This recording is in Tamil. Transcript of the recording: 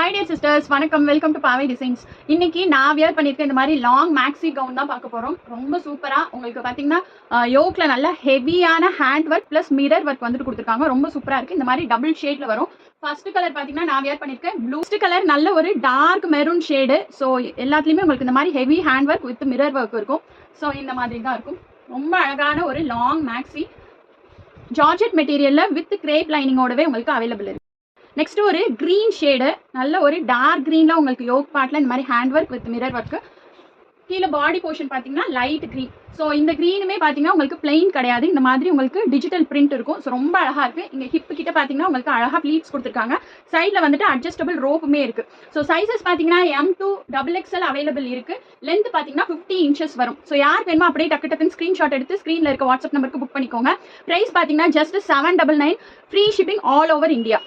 ஹாய் டியர் சிஸ்டர்ஸ், வணக்கம். வெல்கம் டு பாவை டிசைன்ஸ். இன்னைக்கு நான் வியர் பண்ணியிருக்கேன் இந்த மாதிரி லாங் மேக்ஸி கவுன் தான் பார்க்க போகிறோம். ரொம்ப சூப்பராக உங்களுக்கு பார்த்தீங்கன்னா யோக்கில் நல்ல ஹெவியான hand work plus mirror work வந்துட்டு கொடுத்துருக்காங்க. ரொம்ப சூப்பராக இருக்குது. இந்த மாதிரி டபுள் ஷேடில் வரும். ஃபர்ஸ்ட் கலர் பார்த்தீங்கன்னா நான் வியர் பண்ணியிருக்கேன் ப்ளூ கலர், நல்ல ஒரு டார்க் மெரூன் ஷேடு. ஸோ எல்லாத்துலேயுமே உங்களுக்கு இந்த மாதிரி heavy hand work with mirror work இருக்கும். ஸோ இந்த மாதிரி தான் இருக்கும். ரொம்ப அழகான ஒரு லாங் மேக்ஸி ஜார்ஜெட் மெட்டீரியலில் வித் கிரேப் லைனிங்கோடவே உங்களுக்கு அவைலபிள் இருக்குது. நெக்ஸ்ட் ஒரு கிரீன் ஷேடு, நல்ல ஒரு டார்க் கிரீன்ல உங்களுக்கு யோக் பார்ட்ல இந்த மாதிரி hand work with mirror work. கீழே பாடி போர்ஷன் பார்த்தீங்கன்னா லைட் கிரீன். ஸோ இந்த கிரீனுமே பார்த்தீங்கன்னா உங்களுக்கு பிளெயின் கிடையாது, இந்த மாதிரி உங்களுக்கு டிஜிட்டல் பிரிண்ட் இருக்கும். ஸோ ரொம்ப அழகா இருக்கு. இங்கே ஹிப் கிட்ட பார்த்தீங்கன்னா உங்களுக்கு அழகா ப்ளீட்ஸ் கொடுத்துருக்காங்க. சைடில் வந்துட்டு அட்ஜஸ்டபிள் ரோப்புமே இருக்கு. ஸோ சைசஸ் பார்த்தீங்கன்னா M2 XXL அவைலபிள் இருக்கு. லென்த் பார்த்தீங்கன்னா 50 inches வரும். ஸோ யார் வேணுமோ அப்படியே டக்கு டக்குன்னு ஸ்க்ரீன்ஷாட் எடுத்து ஸ்க்ரீனில் இருக்க வாட்ஸ்அப் நம்பருக்கு புக் பண்ணிக்கோங்க. ப்ரைஸ் பார்த்தீங்கன்னா just 799, free shipping all over India.